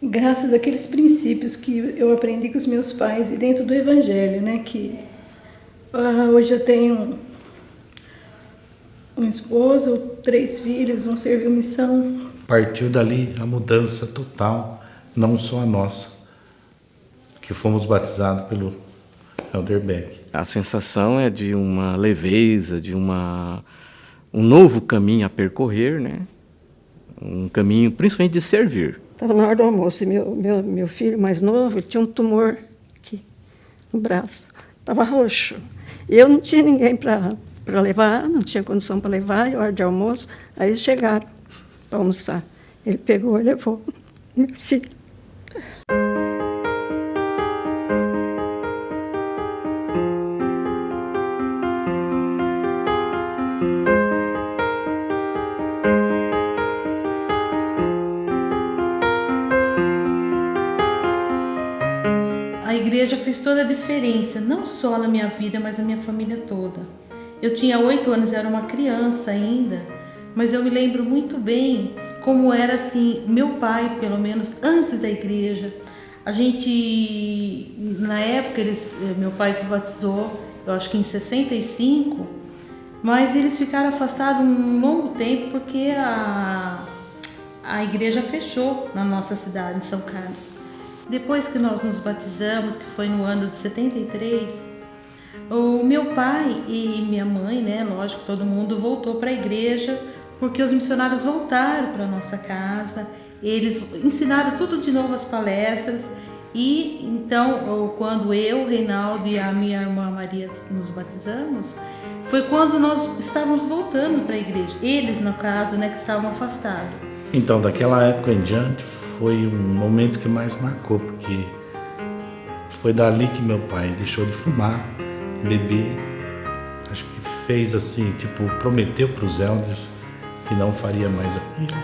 Graças àqueles princípios que eu aprendi com os meus pais e dentro do Evangelho, né? Que hoje eu tenho um esposo, 3 filhos, um serviu missão. Partiu dali a mudança total, não só a nossa, que fomos batizados pelo Elder Beck. A sensação é de uma leveza, de um novo caminho a percorrer, né? Um caminho principalmente de servir. Estava na hora do almoço e meu filho mais novo tinha um tumor aqui no braço, estava roxo. E eu não tinha ninguém para levar, não tinha condição para levar, e hora de almoço, aí eles chegaram para almoçar. Ele pegou e levou meu filho. A igreja fez toda a diferença, não só na minha vida, mas na minha família toda. Eu tinha 8 anos, eu era uma criança ainda, mas eu me lembro muito bem como era assim, meu pai, pelo menos antes da igreja. A gente, na época, meu pai se batizou, eu acho que em 65, mas eles ficaram afastados um longo tempo porque a igreja fechou na nossa cidade, em São Carlos. Depois que nós nos batizamos, que foi no ano de 73, o meu pai e minha mãe, né, lógico, todo mundo voltou para a igreja, porque os missionários voltaram para a nossa casa, eles ensinaram tudo de novo as palestras, e então, quando eu, Reinaldo e a minha irmã Maria nos batizamos, foi quando nós estávamos voltando para a igreja, eles, no caso, né, que estavam afastados. Então, daquela época em diante, foi um momento que mais marcou, porque foi dali que meu pai deixou de fumar, beber, acho que fez assim, tipo, prometeu para os elders que não faria mais aquilo.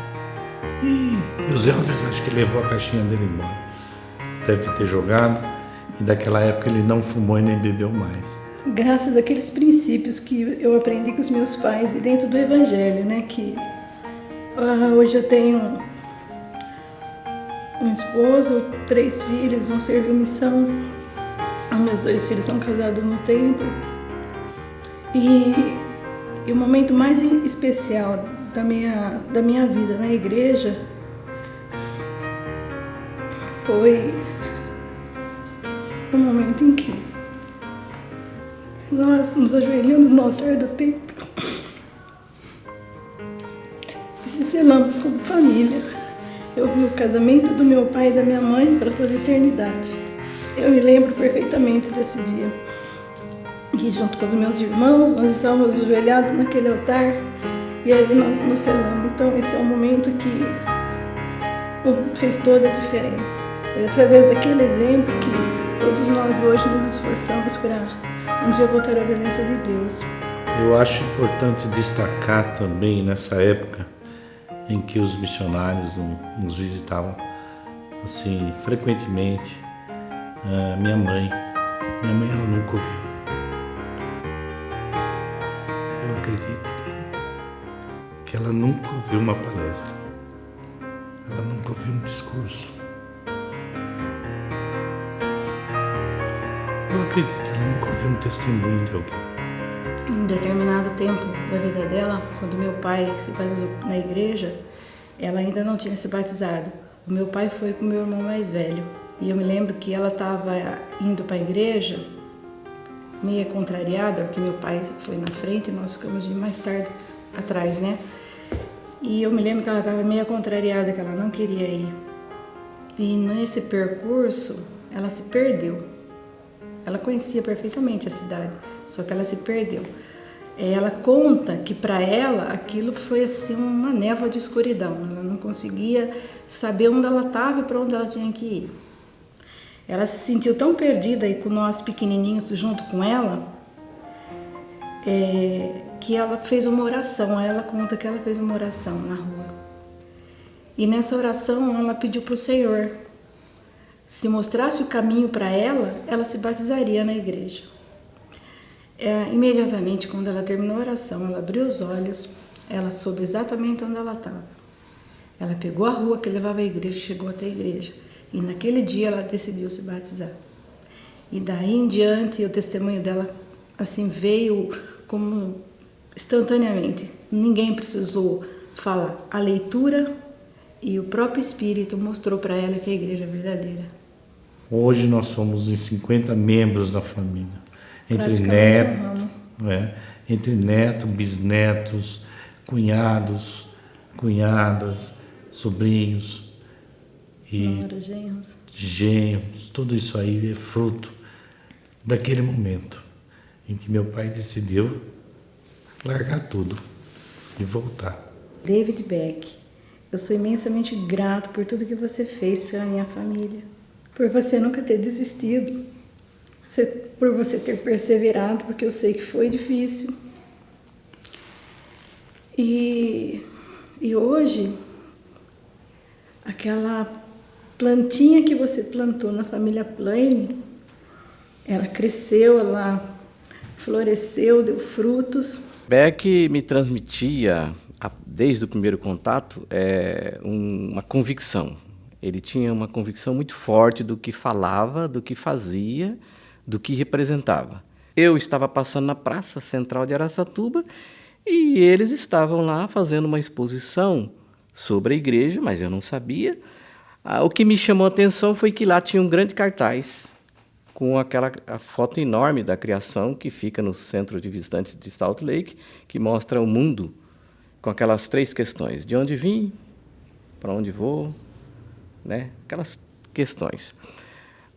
E os elders acho que levou a caixinha dele embora. Deve ter jogado, e daquela época ele não fumou e nem bebeu mais. Graças àqueles princípios que eu aprendi com os meus pais e dentro do Evangelho, né? Que hoje eu tenho um esposo, 3 filhos, um serviu missão. Os meus 2 filhos são casados no templo. E o momento mais especial da minha vida na igreja foi o momento em que nós nos ajoelhamos no altar do templo e se selamos como família. Eu vi o casamento do meu pai e da minha mãe para toda a eternidade. Eu me lembro perfeitamente desse dia. E junto com os meus irmãos, nós estávamos ajoelhados naquele altar e ali nós nos selamos. Então esse é um momento que fez toda a diferença. Foi através daquele exemplo que todos nós hoje nos esforçamos para um dia voltar à presença de Deus. Eu acho importante destacar também nessa época em que os missionários nos visitavam assim frequentemente. Minha mãe ela nunca ouviu. Eu acredito que ela nunca ouviu uma palestra, ela nunca ouviu um discurso. Eu acredito que ela nunca ouviu um testemunho de alguém. Em determinado tempo da vida dela, quando meu pai se batizou na igreja, ela ainda não tinha se batizado. O meu pai foi com o meu irmão mais velho. E eu me lembro que ela estava indo para a igreja, meio contrariada, porque meu pai foi na frente e nós ficamos mais tarde atrás, né? E eu me lembro que ela estava meio contrariada, que ela não queria ir. E nesse percurso, ela se perdeu. Ela conhecia perfeitamente a cidade, só que ela se perdeu. Ela conta que para ela aquilo foi assim uma névoa de escuridão. Ela não conseguia saber onde ela estava e para onde ela tinha que ir. Ela se sentiu tão perdida e com nós pequenininhos junto com ela, que ela fez uma oração. Ela conta que ela fez uma oração na rua. E nessa oração ela pediu para o Senhor, se mostrasse o caminho para ela, ela se batizaria na igreja. Imediatamente, quando ela terminou a oração, ela abriu os olhos, ela soube exatamente onde ela estava. Ela pegou a rua que levava à igreja e chegou até a igreja. E naquele dia ela decidiu se batizar. E daí em diante o testemunho dela assim veio como instantaneamente. Ninguém precisou falar. A leitura e o próprio Espírito mostrou para ela que a igreja é verdadeira. Hoje nós somos em 50 membros da família. Entre netos, bisnetos, cunhados, cunhadas, sobrinhos e genros. Tudo isso aí é fruto daquele momento em que meu pai decidiu largar tudo e voltar. David Beck, eu sou imensamente grato por tudo que você fez pela minha família, por você nunca ter desistido, por você ter perseverado, porque eu sei que foi difícil. E hoje, aquela plantinha que você plantou na família Plaine, ela cresceu, ela floresceu, deu frutos. Beck me transmitia, desde o primeiro contato, uma convicção. Ele tinha uma convicção muito forte do que falava, do que fazia, do que representava. Eu estava passando na Praça Central de Araçatuba e eles estavam lá fazendo uma exposição sobre a igreja, mas eu não sabia. O que me chamou a atenção foi que lá tinha um grande cartaz com a foto enorme da criação que fica no centro de visitantes de Salt Lake, que mostra o mundo com aquelas 3 questões: de onde vim, para onde vou, né? Aquelas questões.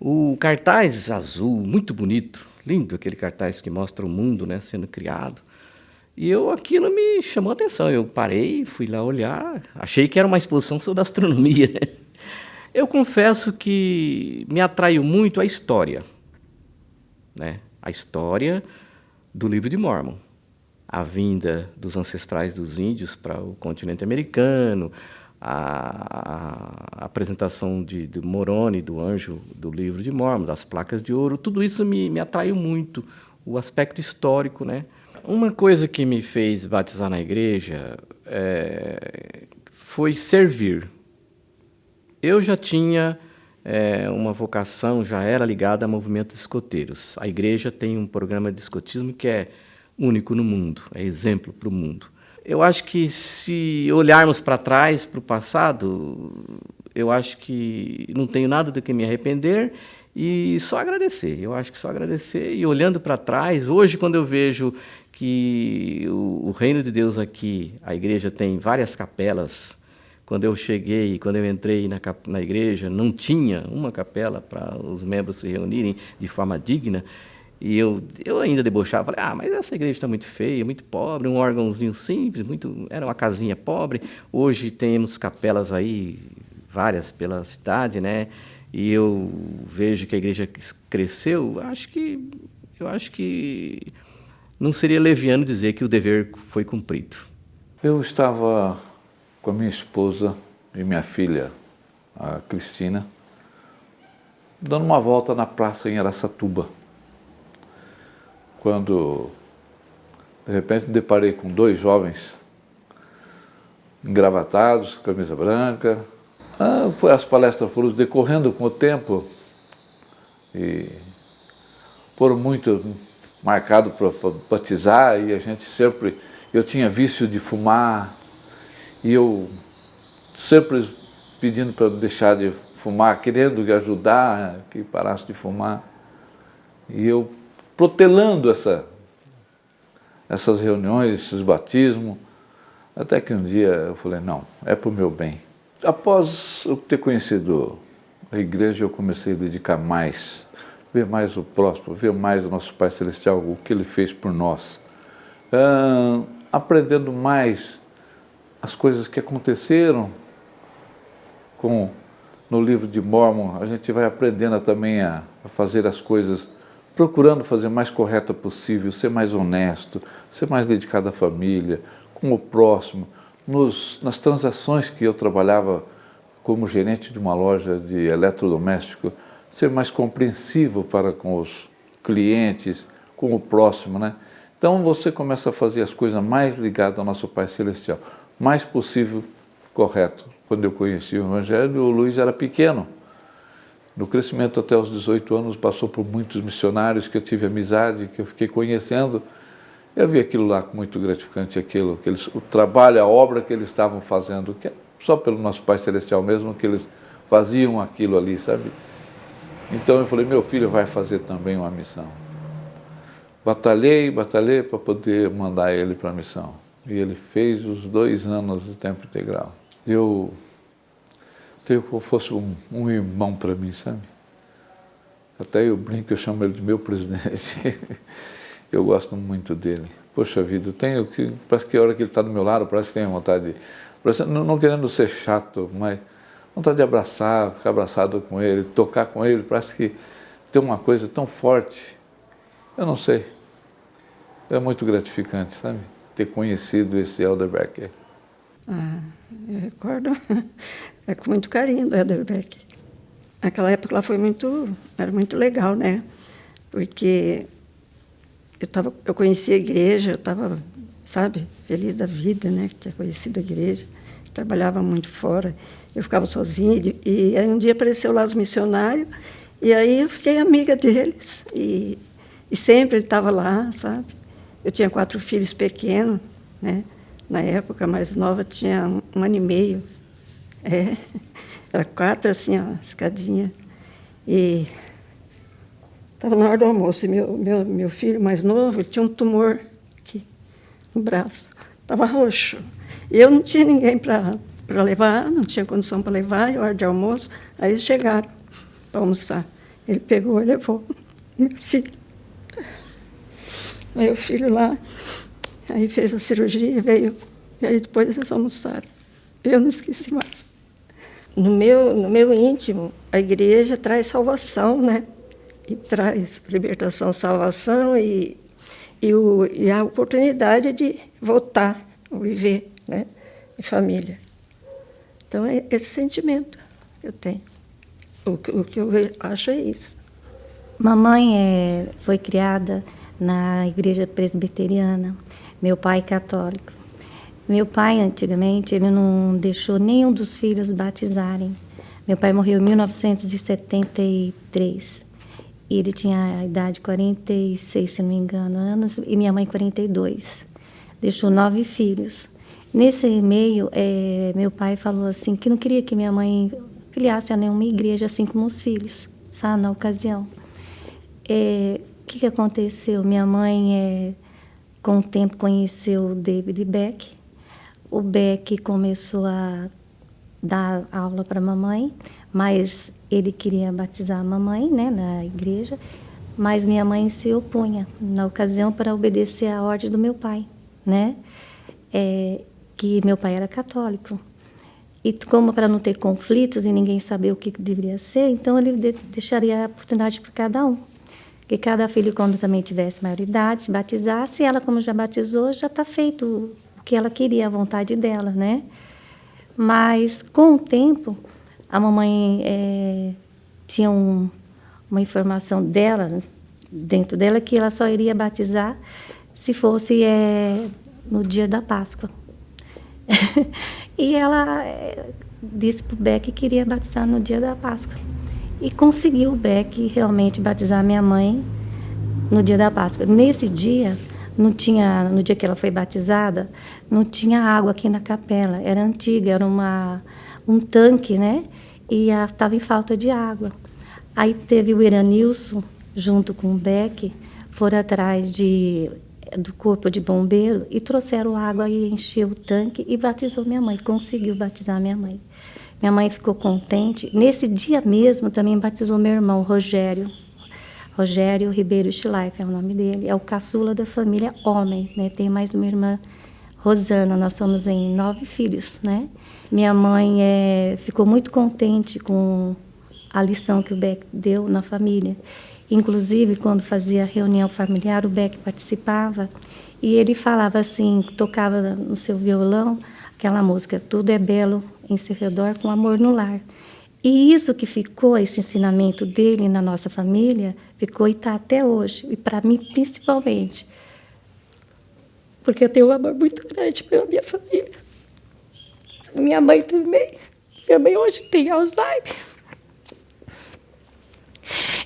O cartaz azul, muito bonito, lindo aquele cartaz que mostra o mundo, né, sendo criado. E aquilo me chamou a atenção. Eu parei, fui lá olhar, achei que era uma exposição sobre astronomia, né? Eu confesso que me atraiu muito a história, né? A história do Livro de Mórmon, a vinda dos ancestrais dos índios para o continente americano, a apresentação de Moroni, do anjo do Livro de Mórmon, das placas de ouro, tudo isso me atraiu muito, o aspecto histórico, né? Uma coisa que me fez batizar na igreja foi servir. Eu já tinha uma vocação, já era ligada a movimentos escoteiros. A igreja tem um programa de escotismo que é único no mundo, é exemplo para o mundo. Eu acho que se olharmos para trás, para o passado, eu acho que não tenho nada do que me arrepender e só agradecer. Eu acho que só agradecer. E olhando para trás, hoje, quando eu vejo que o reino de Deus aqui, a igreja tem várias capelas. Quando eu cheguei, quando eu entrei na igreja, não tinha uma capela para os membros se reunirem de forma digna. E eu ainda debochava, falei, mas essa igreja está muito feia, muito pobre, um órgãozinho simples, era uma casinha pobre. Hoje temos capelas aí, várias pela cidade, né? E eu vejo que a igreja cresceu. Eu acho que não seria leviano dizer que o dever foi cumprido. Eu estava com a minha esposa e minha filha, a Cristina, dando uma volta na praça em Araçatuba, quando, de repente, me deparei com 2 jovens engravatados, camisa branca. As palestras foram decorrendo com o tempo e foram muito marcados para batizar, e a gente sempre... Eu tinha vício de fumar, e eu sempre pedindo para deixar de fumar, querendo ajudar que parasse de fumar. E eu protelando essas reuniões, esses batismos, até que um dia eu falei, não, é para o meu bem. Após eu ter conhecido a igreja, eu comecei a dedicar mais, ver mais o próximo, ver mais o nosso Pai Celestial, o que Ele fez por nós, aprendendo mais as coisas que aconteceram no livro de Mórmon. A gente vai aprendendo também a fazer as coisas, procurando fazer o mais correto possível, ser mais honesto, ser mais dedicado à família, com o próximo. Nas transações que eu trabalhava como gerente de uma loja de eletrodoméstico, ser mais compreensivo para com os clientes, com o próximo, né? Então você começa a fazer as coisas mais ligadas ao nosso Pai Celestial, mais possível correto. quando eu conheci o Evangelho, o Luiz era pequeno. No crescimento até os 18 anos, passou por muitos missionários que eu tive amizade, que eu fiquei conhecendo. Eu vi aquilo lá com muito gratificante, o trabalho, a obra que eles estavam fazendo, que é só pelo nosso Pai Celestial mesmo, que eles faziam aquilo ali, sabe? Então eu falei, meu filho vai fazer também uma missão. Batalhei para poder mandar ele para a missão. E ele fez os 2 anos de tempo integral. Eu como fosse um irmão para mim, sabe? Até eu brinco, eu chamo ele de meu presidente. Eu gosto muito dele. Poxa vida, parece que a hora que ele está do meu lado, parece que tenho vontade de... Não querendo ser chato, mas vontade de abraçar, ficar abraçado com ele, tocar com ele, parece que tem uma coisa tão forte. Eu não sei. É muito gratificante, sabe? Ter conhecido esse Elder Becker. Eu recordo com muito carinho do Elder Becker. Naquela época lá era muito legal, né? Porque eu conhecia a igreja, eu estava, sabe, feliz da vida, né? Que tinha conhecido a igreja, trabalhava muito fora, eu ficava sozinha, e aí um dia apareceu lá os missionários, e aí eu fiquei amiga deles, e sempre ele estava lá, sabe? Eu tinha 4 filhos pequenos, né? Na época, a mais nova tinha 1 ano e meio. Era 4, assim, ó, escadinha. E estava na hora do almoço, e meu filho mais novo tinha um tumor aqui no braço. Estava roxo. E eu não tinha ninguém para levar, não tinha condição para levar, e hora de almoço, aí eles chegaram para almoçar. Ele pegou e levou meu filho. Meu filho lá, aí fez a cirurgia, veio, e aí depois eles almoçaram. Eu não esqueci mais. No meu íntimo, a igreja traz salvação, né? E traz libertação, salvação e a oportunidade de voltar a viver, né? Em família. Então, é esse sentimento que eu tenho. O que eu acho é isso. Mamãe foi criada na igreja presbiteriana, meu pai católico. Meu pai, antigamente, ele não deixou nenhum dos filhos batizarem. Meu pai morreu em 1973. E ele tinha a idade de 46, se não me engano, anos, e minha mãe 42. Deixou 9 filhos. Nesse meio, meu pai falou assim que não queria que minha mãe filiasse a nenhuma igreja, assim como os filhos, sabe, na ocasião. O que aconteceu? Minha mãe, com o tempo, conheceu o David Beck. O Beck começou a dar aula para a mamãe, mas ele queria batizar a mamãe, né, na igreja, mas minha mãe se opunha, na ocasião, para obedecer à ordem do meu pai, né, que meu pai era católico. E como para não ter conflitos e ninguém saber o que deveria ser, então ele deixaria a oportunidade para cada um. Que cada filho, quando também tivesse maioridade, se batizasse, ela, como já batizou, já está feito o que ela queria, a vontade dela, né? Mas, com o tempo, a mamãe tinha uma informação dela, dentro dela, que ela só iria batizar se fosse no dia da Páscoa. E ela disse para o Beck que queria batizar no dia da Páscoa. E conseguiu o Beck realmente batizar minha mãe no dia da Páscoa. Nesse dia, no dia que ela foi batizada, não tinha água aqui na capela. Era antiga, era um tanque, né? E estava em falta de água. Aí teve o Iranilson, junto com o Beck, foram atrás do corpo de bombeiro e trouxeram água e encheu o tanque e batizou minha mãe, conseguiu batizar minha mãe. Minha mãe ficou contente. Nesse dia mesmo também batizou meu irmão, Rogério Ribeiro Schleif, é o nome dele. É o caçula da família homem, né? Tem mais uma irmã, Rosana. Nós somos em 9 filhos, né? Minha mãe ficou muito contente com a lição que o Beck deu na família. Inclusive, quando fazia reunião familiar, o Beck participava e ele falava assim, tocava no seu violão, aquela música, tudo é belo em seu redor, com amor no lar. E isso que ficou, esse ensinamento dele na nossa família, ficou e está até hoje, e para mim principalmente, porque eu tenho um amor muito grande pela minha família. Minha mãe também. Minha mãe hoje tem Alzheimer.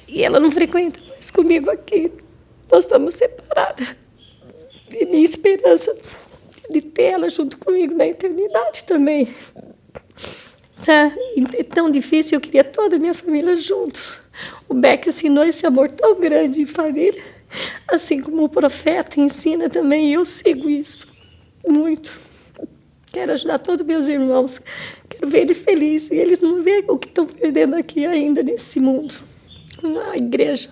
E ela não frequenta mais comigo aqui. Nós estamos separadas. E minha esperança de ter ela junto comigo na eternidade também. Sabe? É tão difícil, eu queria toda a minha família junto. O Beck ensinou esse amor tão grande em família, assim como o profeta ensina também, e eu sigo isso muito. Quero ajudar todos meus irmãos, quero ver eles felizes, e eles não veem o que estão perdendo aqui ainda nesse mundo. A igreja,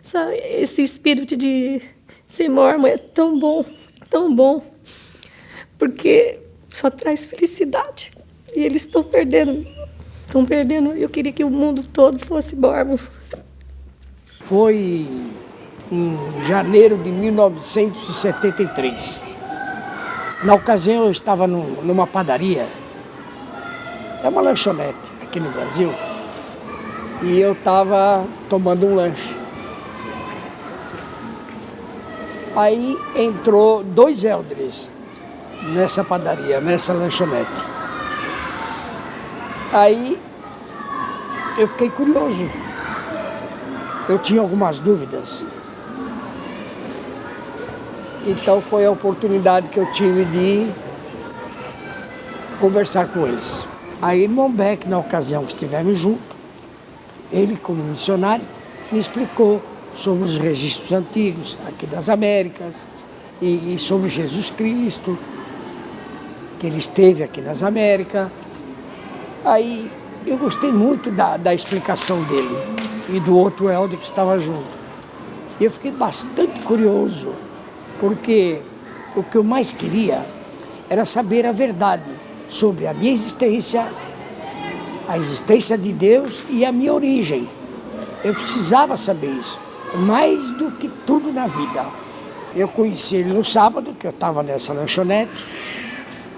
sabe? Esse espírito de ser mormon é tão bom, porque só traz felicidade. E eles estão perdendo. Eu queria que o mundo todo fosse mormon. Foi em janeiro de 1973. Na ocasião, eu estava numa padaria, é uma lanchonete aqui no Brasil, e eu estava tomando um lanche. Aí entrou 2 eldres nessa padaria, nessa lanchonete. Aí eu fiquei curioso, eu tinha algumas dúvidas. Então foi a oportunidade que eu tive de conversar com eles. Aí irmão Beck, na ocasião que estivemos juntos, ele como missionário, me explicou sobre os registros antigos aqui das Américas e sobre Jesus Cristo, que ele esteve aqui nas Américas. Aí eu gostei muito da explicação dele e do outro elder que estava junto. E eu fiquei bastante curioso, porque o que eu mais queria era saber a verdade sobre a minha existência, a existência de Deus e a minha origem. Eu precisava saber isso, mais do que tudo na vida. Eu conheci ele no sábado, que eu estava nessa lanchonete.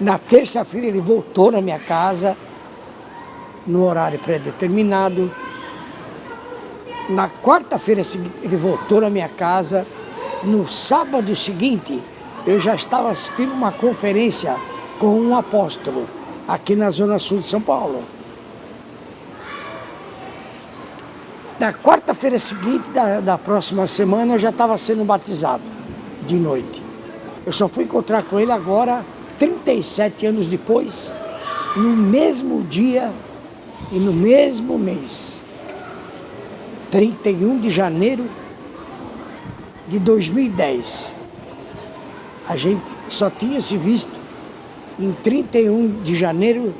Na terça-feira ele voltou na minha casa, no horário pré-determinado. Na quarta-feira seguinte, ele voltou na minha casa. No sábado seguinte, eu já estava assistindo uma conferência com um apóstolo, aqui na Zona Sul de São Paulo. Na quarta-feira seguinte da próxima semana, eu já estava sendo batizado, de noite. Eu só fui encontrar com ele agora, 37 anos depois, no mesmo dia e no mesmo mês. 31 de janeiro de 2010. A gente só tinha se visto em 31 de janeiro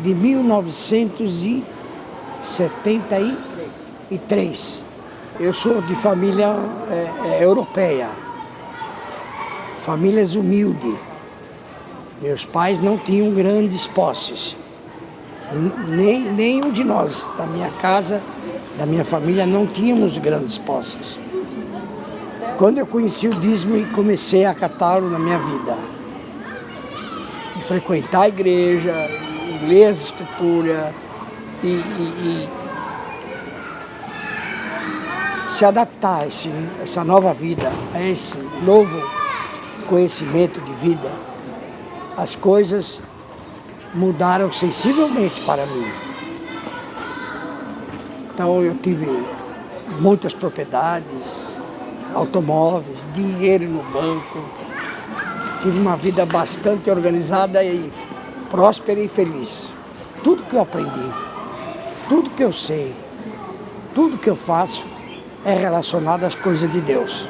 de 1973. Eu sou de família europeia, famílias humildes. Meus pais não tinham grandes posses. Nenhum de nós, da minha casa, da minha família, não tínhamos grandes posses. Quando eu conheci o dízimo e comecei a acatá-lo na minha vida, e frequentar a igreja, e ler as escrituras, e se adaptar a essa nova vida, a esse novo conhecimento de vida, as coisas mudaram sensivelmente para mim. Então eu tive muitas propriedades, automóveis, dinheiro no banco. Tive uma vida bastante organizada e próspera e feliz. Tudo que eu aprendi, tudo que eu sei, tudo que eu faço é relacionado às coisas de Deus.